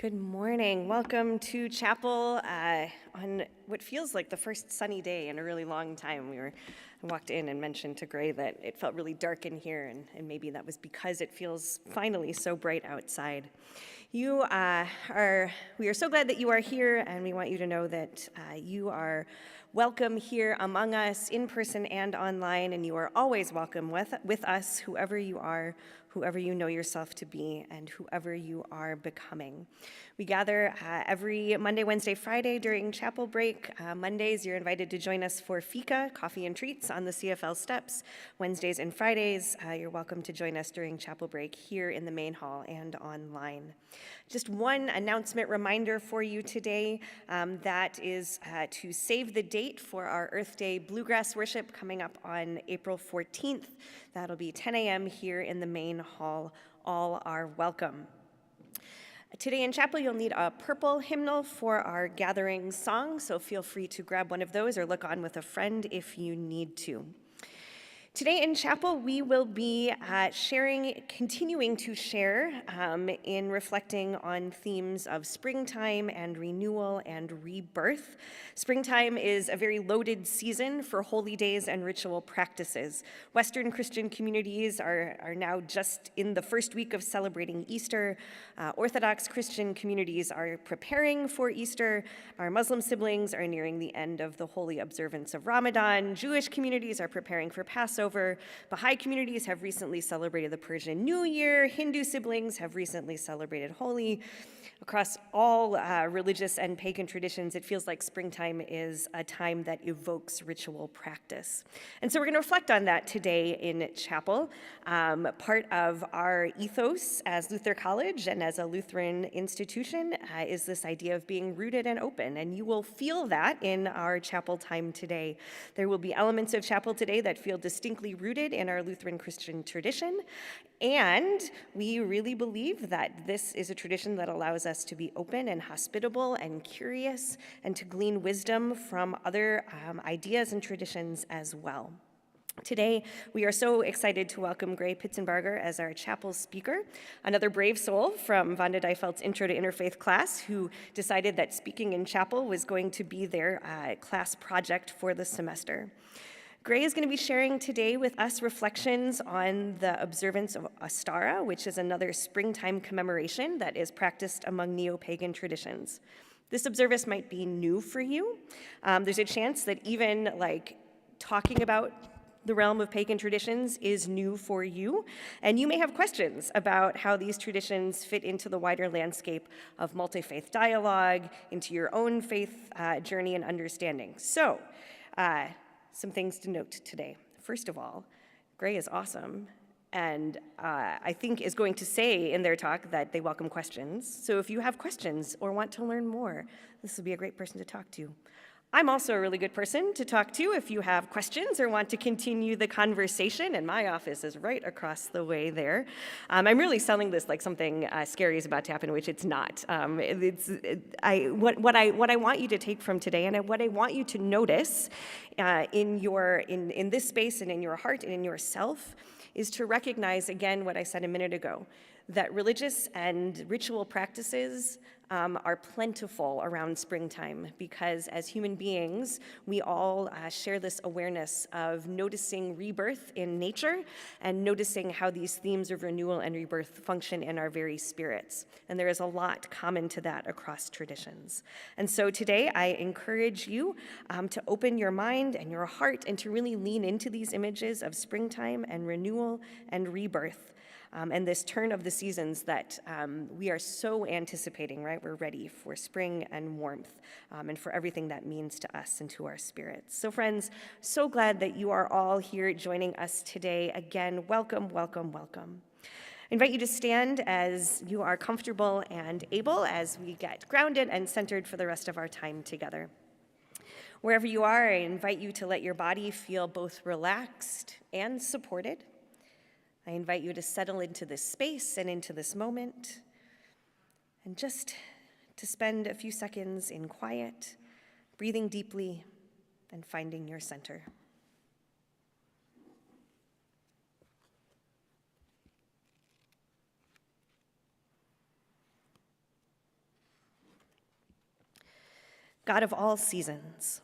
Good morning. Welcome to chapel on what feels like the first sunny day in a really long time. I walked in and mentioned to Gray that it felt really dark in here, and maybe that was because it feels finally so bright outside. We are so glad that you are here, and we want you to know that you are welcome here among us in person and online, and you are always welcome with us, whoever you are, whoever you know yourself to be, and whoever you are becoming. We gather every Monday, Wednesday, Friday during chapel break. Mondays, you're invited to join us for fika, coffee and treats on the CFL steps. Wednesdays and Fridays, you're welcome to join us during chapel break here in the main hall and online. Just one announcement reminder for you today, that is to save the date for our Earth Day Bluegrass worship coming up on April 14th. That'll be 10 a.m. here in the main hall. All are welcome. Today in chapel, you'll need a purple hymnal for our gathering song, so feel free to grab one of those or look on with a friend if you need to. Today in chapel, we will be continuing to share in reflecting on themes of springtime and renewal and rebirth. Springtime is a very loaded season for holy days and ritual practices. Western Christian communities are now just in the first week of celebrating Easter. Orthodox Christian communities are preparing for Easter. Our Muslim siblings are nearing the end of the holy observance of Ramadan. Jewish communities are preparing for Passover. Baha'i communities have recently celebrated the Persian New Year. Hindu siblings have recently celebrated Holi. Across all religious and pagan traditions, it feels like springtime is a time that evokes ritual practice. And so we're going to reflect on that today in chapel. Part of our ethos as Luther College and as a Lutheran institution is this idea of being rooted and open, and you will feel that in our chapel time today. There will be elements of chapel today that feel distinctly rooted in our Lutheran Christian tradition, and we really believe that this is a tradition that allows us to be open and hospitable and curious and to glean wisdom from other ideas and traditions as well. Today, we are so excited to welcome Gray Pitsenbarger as our chapel speaker, another brave soul from Vonda Deifeld's Intro to Interfaith class who decided that speaking in chapel was going to be their class project for the semester. Gray is going to be sharing today with us reflections on the observance of Ostara, which is another springtime commemoration that is practiced among neo-pagan traditions. This observance might be new for you. There's a chance that even talking about the realm of pagan traditions is new for you, and you may have questions about how these traditions fit into the wider landscape of multi-faith dialogue, into your own faith journey and understanding. So, some things to note today. First of all, Gray is awesome, and I think is going to say in their talk that they welcome questions. So if you have questions or want to learn more, this will be a great person to talk to. I'm also a really good person to talk to if you have questions or want to continue the conversation, and my office is right across the way there. I'm really selling this like something scary is about to happen, which it's not. What I want you to take from today, and what I want you to notice in this space and in your heart and in yourself, is to recognize again what I said a minute ago, that religious and ritual practices are plentiful around springtime because as human beings, we all share this awareness of noticing rebirth in nature and noticing how these themes of renewal and rebirth function in our very spirits. And there is a lot common to that across traditions. And so today, I encourage you to open your mind and your heart and to really lean into these images of springtime and renewal and rebirth. And this turn of the seasons that we are so anticipating, right? We're ready for spring and warmth and for everything that means to us and to our spirits. So friends, so glad that you are all here joining us today. Again, welcome, welcome, welcome. I invite you to stand as you are comfortable and able as we get grounded and centered for the rest of our time together. Wherever you are, I invite you to let your body feel both relaxed and supported. I invite you to settle into this space and into this moment, and just to spend a few seconds in quiet, breathing deeply, and finding your center. God of all seasons,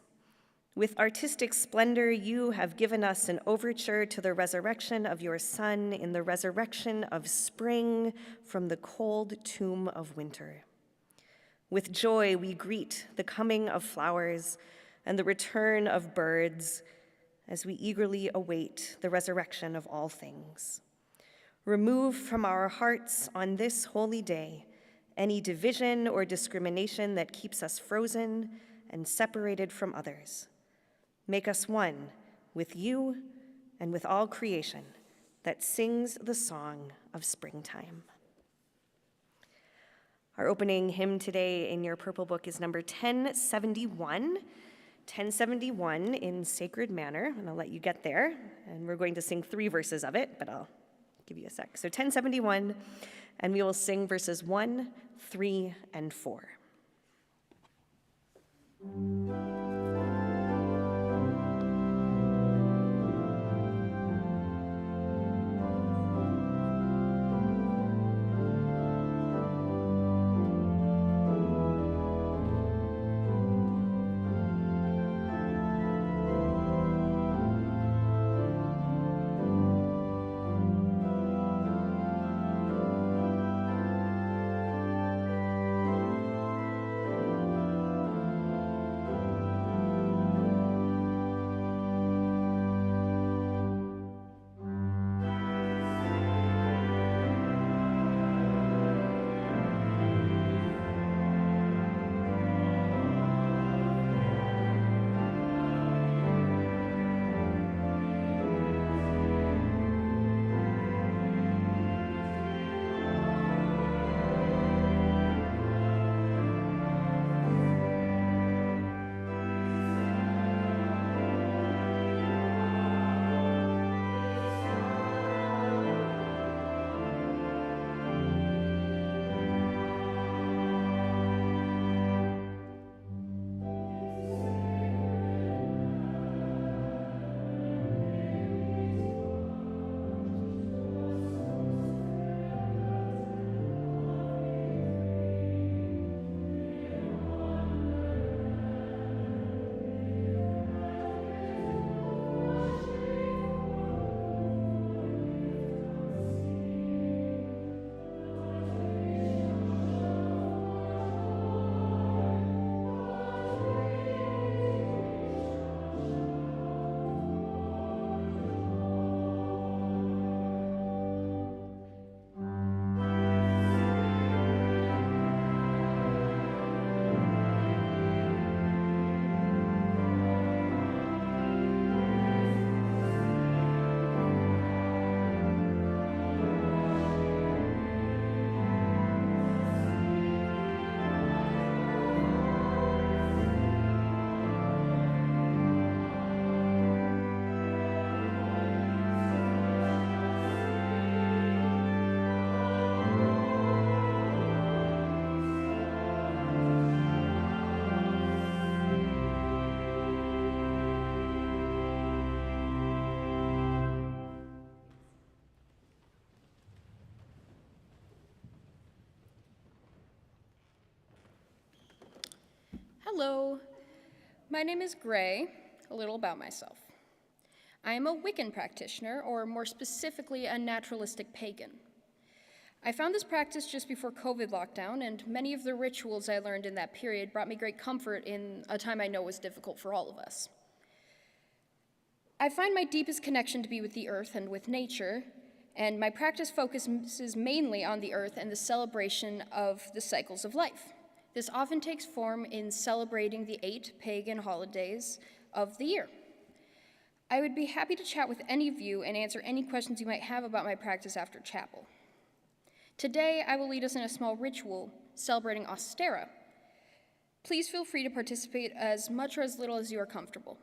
with artistic splendor, you have given us an overture to the resurrection of your Son in the resurrection of spring from the cold tomb of winter. With joy, we greet the coming of flowers and the return of birds as we eagerly await the resurrection of all things. Remove from our hearts on this holy day any division or discrimination that keeps us frozen and separated from others. Make us one with you and with all creation that sings the song of springtime. Our opening hymn today in your purple book is number 1071. 1071 in Sacred Manner, and I'll let you get there, and we're going to sing 3 verses of it, but I'll give you a sec. So 1071, and we will sing verses 1, 3, and 4. Hello, my name is Gray. A little about myself. I am a Wiccan practitioner, or more specifically, a naturalistic pagan. I found this practice just before COVID lockdown, and many of the rituals I learned in that period brought me great comfort in a time I know was difficult for all of us. I find my deepest connection to be with the earth and with nature, and my practice focuses mainly on the earth and the celebration of the cycles of life. This often takes form in celebrating the 8 pagan holidays of the year. I would be happy to chat with any of you and answer any questions you might have about my practice after chapel. Today, I will lead us in a small ritual celebrating Austera. Please feel free to participate as much or as little as you are comfortable.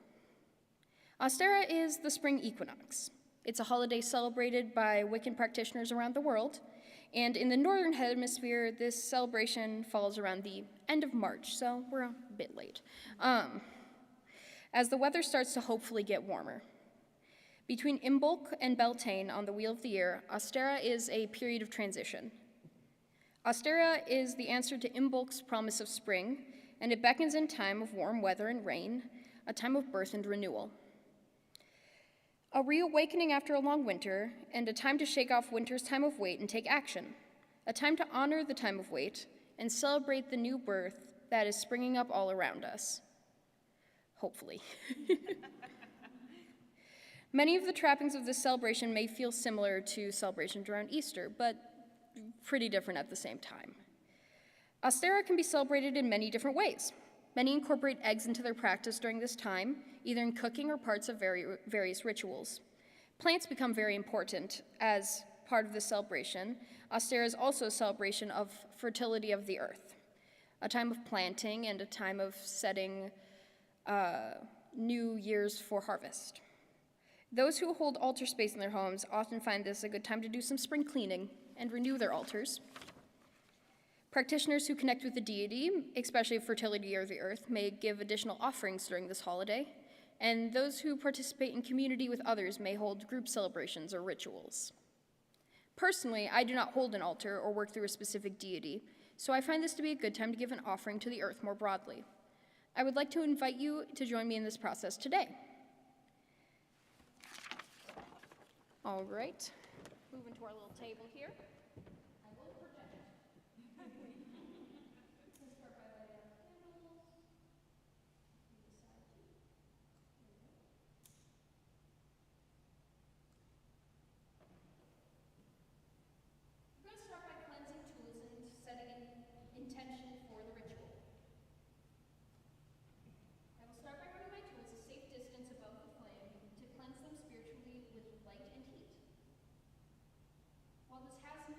Austera is the spring equinox. It's a holiday celebrated by Wiccan practitioners around the world, and in the Northern Hemisphere, this celebration falls around the end of March, so we're a bit late, as the weather starts to hopefully get warmer. Between Imbolc and Beltane on the Wheel of the Year, Austera is a period of transition. Austera is the answer to Imbolc's promise of spring, and it beckons in time of warm weather and rain, a time of birth and renewal. A reawakening after a long winter, and a time to shake off winter's time of wait and take action. A time to honor the time of wait and celebrate the new birth that is springing up all around us. Hopefully. Many of the trappings of this celebration may feel similar to celebrations around Easter, but pretty different at the same time. Austera can be celebrated in many different ways. Many incorporate eggs into their practice during this time, either in cooking or parts of various rituals. Plants become very important as part of the celebration. Austera is also a celebration of fertility of the earth, a time of planting and a time of setting new years for harvest. Those who hold altar space in their homes often find this a good time to do some spring cleaning and renew their altars. Practitioners who connect with the deity, especially fertility of the earth, may give additional offerings during this holiday, and those who participate in community with others may hold group celebrations or rituals. Personally, I do not hold an altar or work through a specific deity, so I find this to be a good time to give an offering to the earth more broadly. I would like to invite you to join me in this process today. All right, moving to our little table here. I will project. Let's start by lighting up candles. We're going to start by cleansing tools and setting an intention for the ritual. I will start by running my tools a safe distance above the flame to cleanse them spiritually with light and heat. While this has some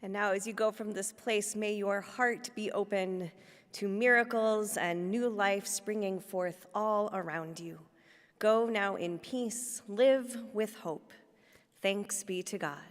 And now as you go from this place, may your heart be open to miracles and new life springing forth all around you. Go now in peace, live with hope. Thanks be to God.